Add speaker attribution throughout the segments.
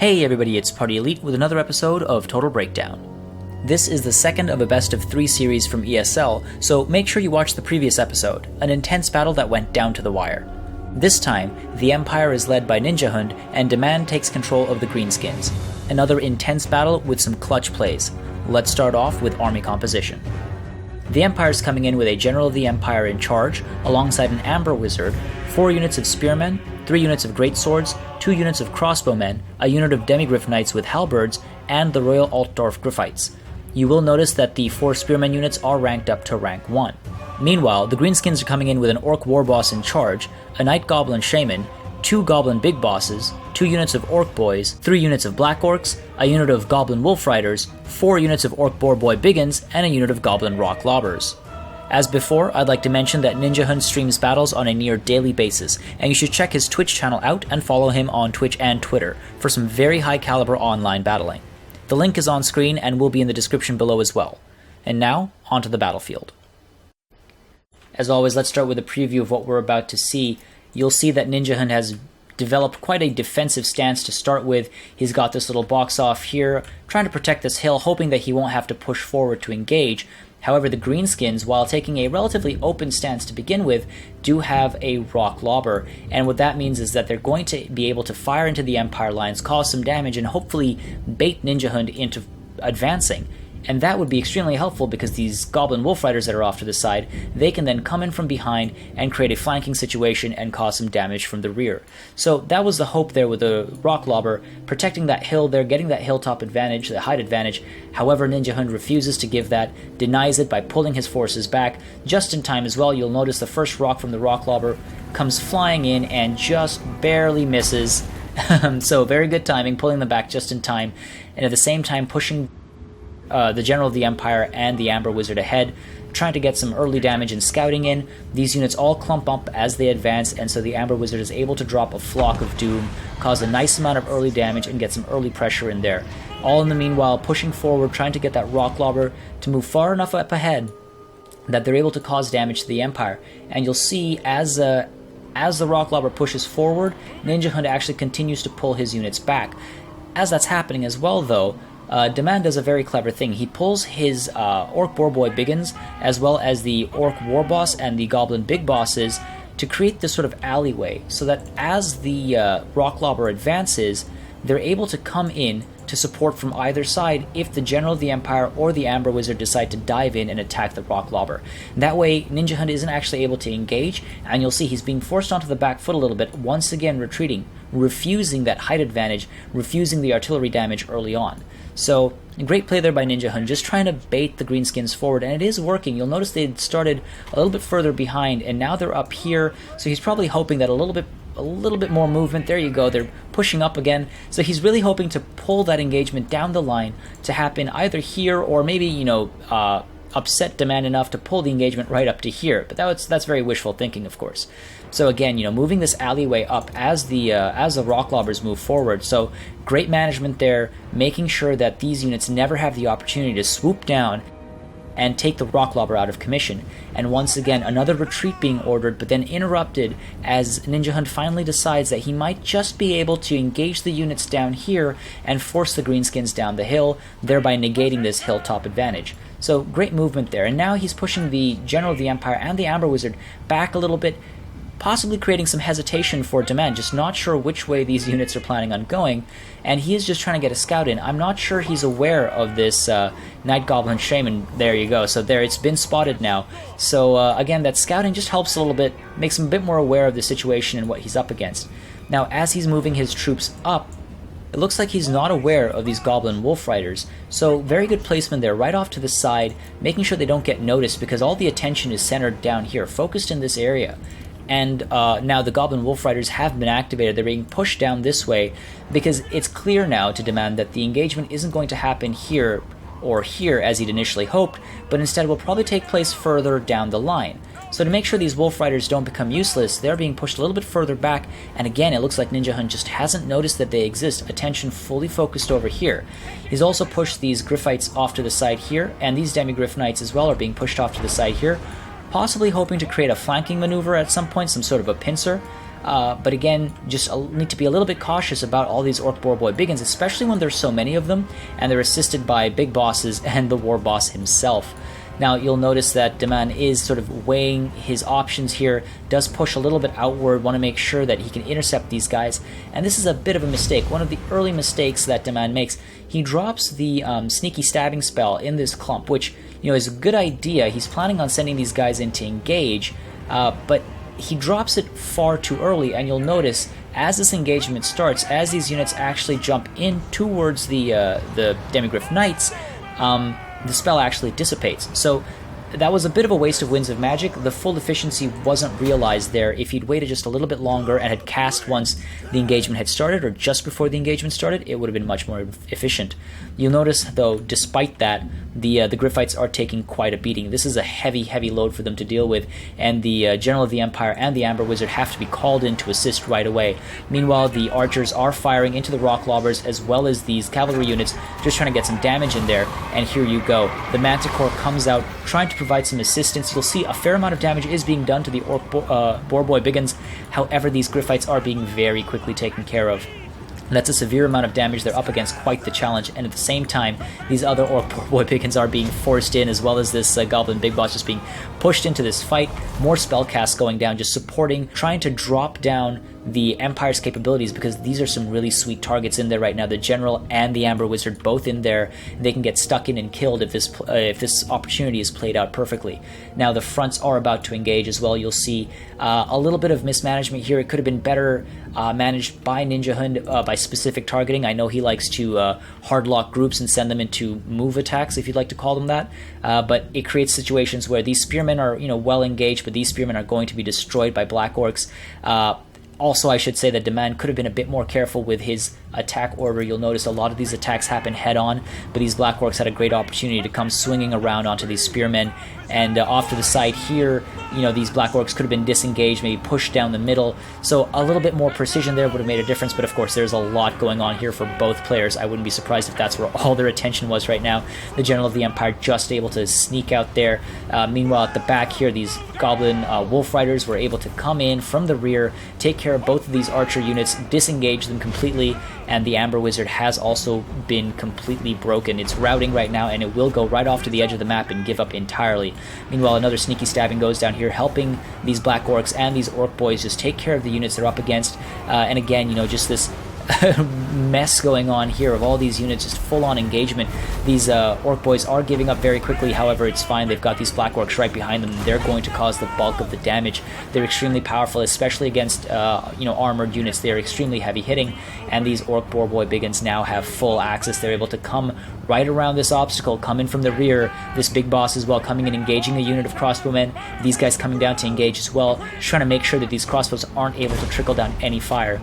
Speaker 1: Hey everybody, it's Party Elite with another episode of Total Breakdown. This is the second of a best of 3 series from ESL, so make sure you watch the previous episode, an intense battle that went down to the wire. This time, the Empire is led by Ninjahund and Daman takes control of the Greenskins. Another intense battle with some clutch plays. Let's start off with army composition. The Empire is coming in with a General of the Empire in charge, alongside an Amber Wizard, 4 units of Spearmen, 3 units of Greatswords, 2 units of Crossbowmen, a unit of Demigryph Knights with Halberds, and the Royal Altdorf Griffites. You will notice that the 4 Spearmen units are ranked up to rank 1. Meanwhile, the Greenskins are coming in with an Orc Warboss in charge, a Night Goblin Shaman, 2 Goblin Big Bosses, 2 units of Orc Boys, 3 units of Black Orcs, a unit of Goblin Wolf Riders, 4 units of Orc Boar Boy Biggins, and a unit of Goblin Rock Lobbers. As before, I'd like to mention that Ninjahund streams battles on a near daily basis, and you should check his Twitch channel out and follow him on Twitch and Twitter for some very high caliber online battling. The link is on screen and will be in the description below as well. And now, onto the battlefield. As always, let's start with a preview of what we're about to see. You'll see that Ninjahund has developed quite a defensive stance to start with. He's got this little box off here, trying to protect this hill, hoping that he won't have to push forward to engage. However, the Greenskins, while taking a relatively open stance to begin with, do have a rock lobber, and what that means is that they're going to be able to fire into the Empire lines, cause some damage, and hopefully bait Ninjahund into advancing. And that would be extremely helpful because these Goblin Wolf Riders that are off to the side, they can then come in from behind and create a flanking situation and cause some damage from the rear. So that was the hope there with the Rock Lobber, protecting that hill there, getting that hilltop advantage, the height advantage. However, Ninjahund refuses to give that, denies it by pulling his forces back. Just in time as well, you'll notice the first rock from the Rock Lobber comes flying in and just barely misses. So very good timing, pulling them back just in time, and at the same time pushing the General of the Empire and the Amber Wizard ahead, trying to get some early damage and scouting in. These units all clump up as they advance, and so the Amber Wizard is able to drop a Flock of Doom, cause a nice amount of early damage, and get some early pressure in there. All in the meanwhile, pushing forward, trying to get that Rock Lobber to move far enough up ahead that they're able to cause damage to the Empire. And you'll see as the Rock Lobber pushes forward, Ninjahund actually continues to pull his units back. As that's happening as well, though, Daman does a very clever thing. He pulls his Orc Boar Boy Biggins, as well as the Orc Warboss and the Goblin Big Bosses, to create this sort of alleyway, so that as the Rock Lobber advances, they're able to come in to support from either side if the General of the Empire or the Amber Wizard decide to dive in and attack the Rock Lobber. That way, Ninjahund isn't actually able to engage, and you'll see he's being forced onto the back foot a little bit, once again retreating, refusing that height advantage, refusing the artillery damage early on. So, great play there by Ninjahund, just trying to bait the Greenskins forward, and it is working. You'll notice they started a little bit further behind, and now they're up here, so he's probably hoping that a little bit more movement. There you go, they're pushing up again. So he's really hoping to pull that engagement down the line to happen either here or maybe, upset Daman enough to pull the engagement right up to here. But that's very wishful thinking, of course. So again, moving this alleyway up as the Rock Lobbers move forward. So great management there, making sure that these units never have the opportunity to swoop down and take the Rock Lobber out of commission. And once again, another retreat being ordered, but then interrupted as Ninjahund finally decides that he might just be able to engage the units down here and force the Greenskins down the hill, thereby negating this hilltop advantage. So great movement there. And now he's pushing the General of the Empire and the Amber Wizard back a little bit, possibly creating some hesitation for Daman, just not sure which way these units are planning on going, and he is just trying to get a scout in. I'm not sure he's aware of this Night Goblin Shaman. There you go. So there, it's been spotted now. So again, that scouting just helps a little bit, makes him a bit more aware of the situation and what he's up against. Now, as he's moving his troops up, it looks like he's not aware of these Goblin Wolf Riders, so very good placement there, right off to the side, making sure they don't get noticed because all the attention is centered down here, focused in this area. And now the Goblin Wolf Riders have been activated. They're being pushed down this way because it's clear now to Daman that the engagement isn't going to happen here or here as he'd initially hoped, but instead will probably take place further down the line. So to make sure these Wolf Riders don't become useless, they're being pushed a little bit further back, and again, it looks like Ninjahund just hasn't noticed that they exist. Attention fully focused over here. He's also pushed these Griffites off to the side here, and these Demigryph Knights as well are being pushed off to the side here, possibly hoping to create a flanking maneuver at some point, some sort of a pincer. But again, just need to be a little bit cautious about all these Orc Boar Boy Biggins, especially when there's so many of them, and they're assisted by big bosses and the war boss himself. Now, you'll notice that Daman is sort of weighing his options here, does push a little bit outward, want to make sure that he can intercept these guys, and this is a bit of a mistake. One of the early mistakes that Daman makes, he drops the sneaky stabbing spell in this clump, which, is a good idea. He's planning on sending these guys in to engage, but he drops it far too early, and you'll notice as this engagement starts, as these units actually jump in towards the Demigryph Knights, the spell actually dissipates. So that was a bit of a waste of Winds of Magic. The full efficiency wasn't realized there. If he'd waited just a little bit longer and had cast once the engagement had started, or just before the engagement started, it would have been much more efficient. You'll notice, though, despite that, the Gryphites are taking quite a beating. This is a heavy, heavy load for them to deal with, and the General of the Empire and the Amber Wizard have to be called in to assist right away. Meanwhile, the archers are firing into the rock lobbers, as well as these cavalry units, just trying to get some damage in there, and here you go. The Manticore comes out, trying to provide some assistance. You'll see a fair amount of damage is being done to the Boar Boy Biggins. However, these Gryphites are being very quickly taken care of. That's a severe amount of damage. They're up against quite the challenge, and at the same time, these other Orc Boy Biggins are being forced in, as well as this Goblin Big Boss just being pushed into this fight. More spellcasts going down, just supporting, trying to drop down the Empire's capabilities, because these are some really sweet targets in there right now. The General and the Amber Wizard both in there. They can get stuck in and killed if this opportunity is played out perfectly. Now the fronts are about to engage as well. You'll see a little bit of mismanagement here. It could have been better managed by Ninjahund by specific targeting. I know he likes to hard lock groups and send them into move attacks, if you'd like to call them that, but it creates situations where these spearmen are well engaged, but these spearmen are going to be destroyed by Black Orcs. Also, I should say that Daman could have been a bit more careful with his attack order. You'll notice a lot of these attacks happen head-on, but these Black Orcs had a great opportunity to come swinging around onto these spearmen, and off to the side here, these Black Orcs could have been disengaged, maybe pushed down the middle, so a little bit more precision there would have made a difference, but of course there's a lot going on here for both players. I wouldn't be surprised if that's where all their attention was right now. The General of the Empire just able to sneak out there. Meanwhile, at the back here, these Goblin Wolf Riders were able to come in from the rear, take care of both of these archer units, disengage them completely, and the Amber Wizard has also been completely broken. It's routing right now, and it will go right off to the edge of the map and give up entirely. Meanwhile, another sneaky stabbing goes down here, helping these Black Orcs and these Orc Boys just take care of the units they're up against. And again, just this mess going on here of all these units, just full-on engagement. These Orc Boys are giving up very quickly, however, it's fine. They've got these Black Orcs right behind them, and they're going to cause the bulk of the damage. They're extremely powerful, especially against armored units. They're extremely heavy-hitting, and these Orc Boar Boy Biggins now have full access. They're able to come right around this obstacle, come in from the rear. This big boss as well coming and engaging a unit of crossbowmen. These guys coming down to engage as well, just trying to make sure that these crossbows aren't able to trickle down any fire.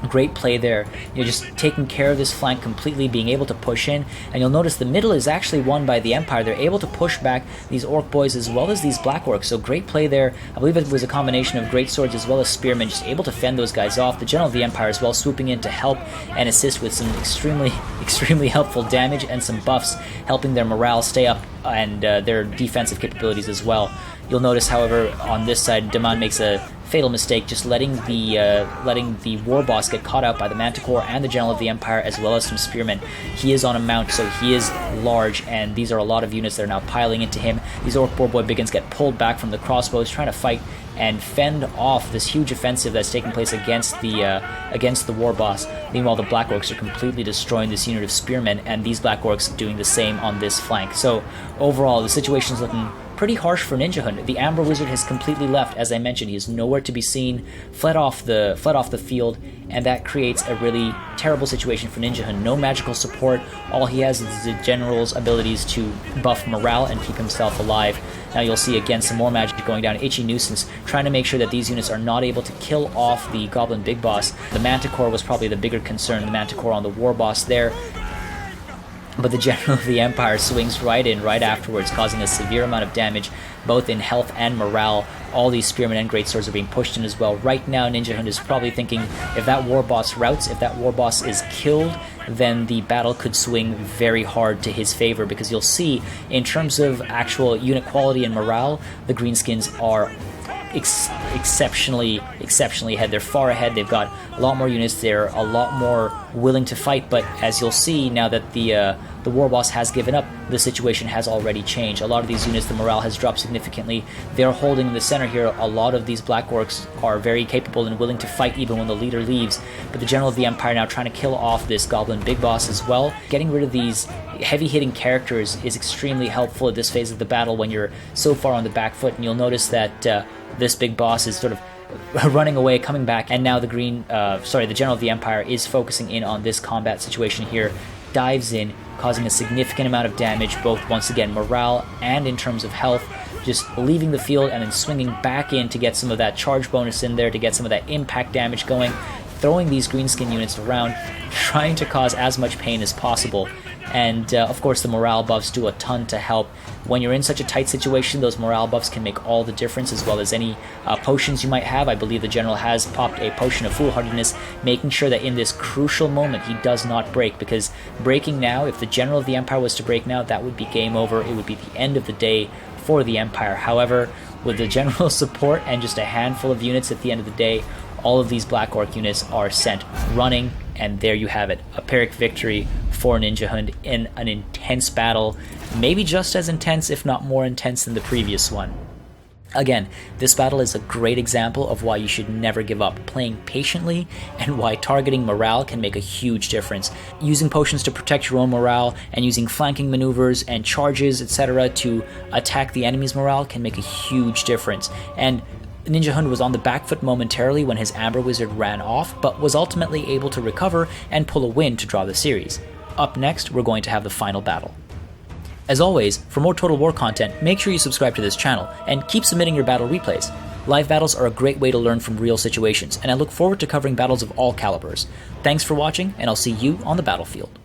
Speaker 1: Great play there. You're just taking care of this flank completely, being able to push in, and you'll notice the middle is actually won by the Empire. They're able to push back these Orc Boys as well as these Black Orcs, so great play there. I believe it was a combination of great swords as well as spearmen, just able to fend those guys off. The General of the Empire as well swooping in to help and assist with some extremely helpful damage and some buffs, helping their morale stay up and their defensive capabilities as well. You'll notice, however, on this side, Daman makes a fatal mistake, just letting the war boss get caught out by the Manticore and the General of the Empire, as well as some spearmen. He is on a mount, so he is large, and these are a lot of units that are now piling into him. These Orc Boar Boy Biggins get pulled back from the crossbows, trying to fight and fend off this huge offensive that's taking place against the war boss. Meanwhile, the Black Orcs are completely destroying this unit of spearmen, and these Black Orcs doing the same on this flank. So overall, the situation is looking pretty harsh for Ninjahund. The Amber Wizard has completely left. As I mentioned, he is nowhere to be seen, fled off the field, and that creates a really terrible situation for Ninjahund. No magical support. All he has is the General's abilities to buff morale and keep himself alive. Now you'll see again some more magic going down. Itchy Nuisance, trying to make sure that these units are not able to kill off the Goblin Big Boss. The Manticore was probably the bigger concern, the Manticore on the War Boss there. But the General of the Empire swings right in right afterwards, causing a severe amount of damage, both in health and morale. All these spearmen and greatswords are being pushed in as well. Right now, Ninjahund is probably thinking, if that war boss routs, if that war boss is killed, then the battle could swing very hard to his favor, because you'll see, in terms of actual unit quality and morale, the Greenskins are exceptionally ahead. They're far ahead. They've got a lot more units. They're a lot more willing to fight. But as you'll see, now that the war boss has given up, the situation has already changed. A lot of these units, the morale has dropped significantly. They're holding in the center here. A lot of these Black Orcs are very capable and willing to fight even when the leader leaves. But the General of the Empire now trying to kill off this Goblin Big Boss as well. Getting rid of these heavy-hitting characters is extremely helpful at this phase of the battle when you're so far on the back foot, and you'll notice that this Big Boss is sort of running away, coming back, and now the General of the Empire is focusing in on this combat situation here, dives in, causing a significant amount of damage, both, once again, morale and in terms of health, just leaving the field and then swinging back in to get some of that charge bonus in there, to get some of that impact damage going, throwing these Greenskin units around, trying to cause as much pain as possible. And of course the morale buffs do a ton to help. When you're in such a tight situation, those morale buffs can make all the difference, as well as any potions you might have. I believe the General has popped a potion of foolhardiness, making sure that in this crucial moment he does not break, because breaking now, if the General of the Empire was to break now, that would be game over. It would be the end of the day for the Empire. However, with the General's support and just a handful of units at the end of the day, all of these Black Orc units are sent running, and there you have it, a Pyrrhic victory for Ninjahund in an intense battle, maybe just as intense, if not more intense than the previous one. Again, this battle is a great example of why you should never give up, playing patiently, and why targeting morale can make a huge difference. Using potions to protect your own morale, and using flanking maneuvers and charges, etc. to attack the enemy's morale can make a huge difference. And Ninjahund was on the back foot momentarily when his Amber Wizard ran off, but was ultimately able to recover and pull a win to draw the series. Up next, we're going to have the final battle. As always, for more Total War content, make sure you subscribe to this channel, and keep submitting your battle replays. Live battles are a great way to learn from real situations, and I look forward to covering battles of all calibers. Thanks for watching, and I'll see you on the battlefield.